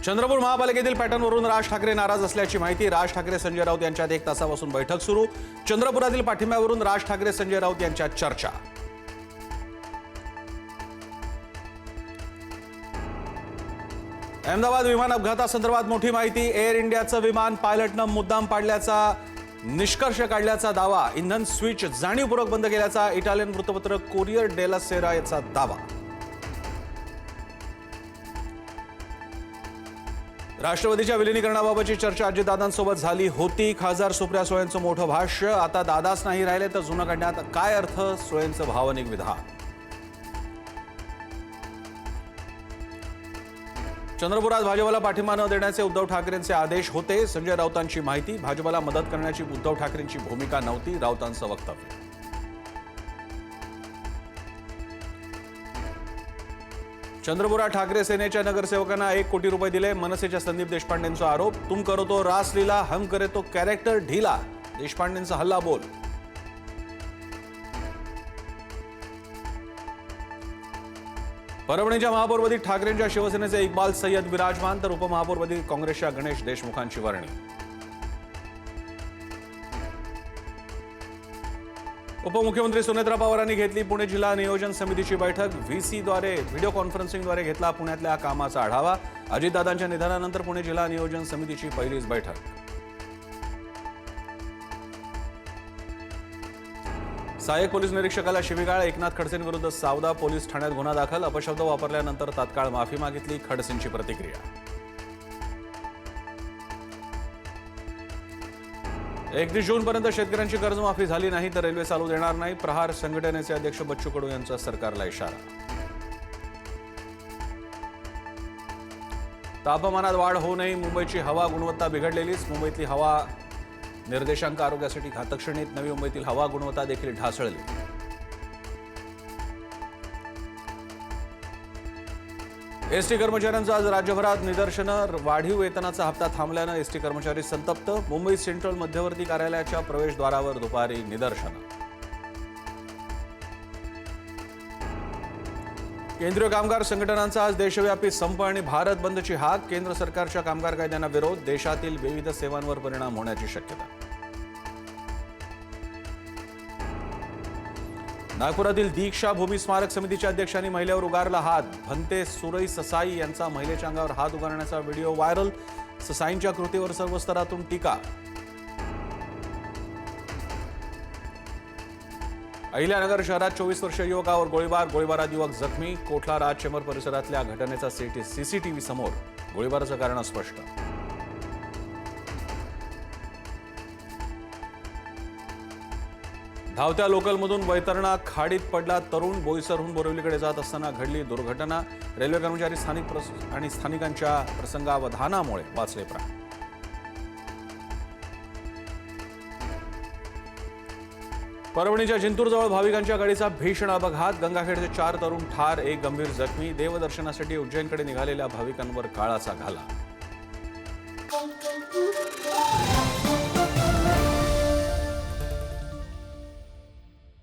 चंद्रपूर महापालिकेतील पॅटर्नवरून राज ठाकरे नाराज असल्याची माहिती. राज ठाकरे संजय राऊत यांच्यात 1 तासापासून बैठक सुरू. चंद्रपुरातील पाठिंब्यावरून राज ठाकरे संजय राऊत यांच्यात चर्चा. अहमदाबाद विमान अपघातासंदर्भात मोठी माहिती. एअर इंडियाचं विमान पायलटनं मुद्दाम पाडल्याचा निष्कर्ष काढल्याचा दावा. इंधन स्विच जाणीवपूर्वक बंद केल्याचा इटालियन वृत्तपत्र कोरियर डेला सेरा याचा दावा. राष्ट्रवादीच्या विलिनीकरणाबाबतची चर्चा अजितदादांसोबत झाली होती. खासदार सुप्रिया सुळेंचं मोठं भाष्य. आता दादाच नाही राहिले तर जुनं काढण्यात काय अर्थ, सुळेंचं भावनिक विधान. चंद्रपुरात भाजपला पाठिंबा न देण्याचे उद्धव ठाकरेंचे आदेश होते. संजय राऊतांची माहिती. भाजपला मदत करण्याची उद्धव ठाकरेंची भूमिका नव्हती, राऊतांचं वक्तव्य. चंद्रपुरात ठाकरे सेनेच्या नगरसेवकांना 1 कोटी रुपये दिले. मनसेच्या संदीप देशपांडेंचा आरोप. तुम करो तो रासलीला, हम करे तो कॅरेक्टर ढीला. देशपांडेंचा हल्ला बोल. परभणीच्या महापौरपदी ठाकरेंच्या शिवसेनेचे इक्बाल सय्यद विराजमान, तर उपमहापौरपदी काँग्रेसच्या गणेश देशमुखांची वर्णी. उपमुख्यमंत्री सुनेत्रा पवारांनी घेतली पुणे जिल्हा नियोजन समितीची बैठक. व्हीसीद्वारे व्हिडिओ कॉन्फरन्सिंगद्वारे घेतला पुण्यातल्या कामाचा आढावा. अजितदादांच्या निधनानंतर पुणे जिल्हा नियोजन समितीची पहिलीच बैठक. सहाय्यक पोलीस निरीक्षकाला शिवीगाळ. एकनाथ खडसेंविरुद्ध सावदा पोलीस ठाण्यात गुन्हा दाखल. अपशब्द वापरल्यानंतर तात्काळ माफी मागितली. खडसेंची प्रतिक्रिया. 31 जूनपर्यंत शेतकऱ्यांची कर्जमाफी झाली नाही तर रेल्वे चालू देणार नाही. प्रहार संघटनेचे अध्यक्ष बच्चू कडू यांचा सरकारला इशारा. तापमानात वाढ होऊ नये. मुंबईची हवा गुणवत्ता बिघडलेलीच. मुंबईतली हवा निर्देशांक आरोग्यासाठी घातक श्रेणीत. नवी मुंबईतील हवा गुणवत्ता देखील ढासळली. एसटी कर्मचाऱ्यांचं आज राज्यभरात निदर्शनं. वाढीव वेतनाचा हप्ता थांबल्यानं एसटी कर्मचारी संतप्त. मुंबई सेंट्रल मध्यवर्ती कार्यालयाच्या प्रवेशद्वारावर दुपारी निदर्शनं. केंद्रीय कामगार संघटनांचा आज देशव्यापी संप आणि भारत बंदची हाक. केंद्र सरकारच्या कामगार कायद्यांना विरोध. देशातील विविध सेवांवर परिणाम होण्याची शक्यता. नागपुरातील दीक्षा भूमी स्मारक समितीच्या अध्यक्षांनी महिलेवर उगारला हात. भंते सुरई ससाई यांचा महिलेच्या अंगावर हात उगारण्याचा व्हिडिओ व्हायरल. ससाईंच्या कृतीवर सर्व स्तरातून टीका. अहिल्यानगर शहरात 24 वर्षीय युवकावर गोळीबार. गोळीबारात युवक जखमी. कोठला राज चेंबर परिसरातल्या घटनेचा सीसीटीव्ही समोर. गोळीबाराचं कारण अस्पष्ट. धावत्या लोकलमधून वैतरणा खाडीत पडला तरुण. बोईसरहून बोरिवलीकडे जात असताना घडली दुर्घटना. रेल्वे कर्मचारी स्थानिकांच्या प्रसंगावधानामुळे वाचले प्राण. परभणीच्या जिंतूरजवळ भाविकांच्या गाडीचा भीषण अपघात. गंगाखेडचे 4 तरुण ठार, 1 गंभीर जखमी. देवदर्शनासाठी उज्जैनकडे निघालेल्या भाविकांवर काळाचा घाला.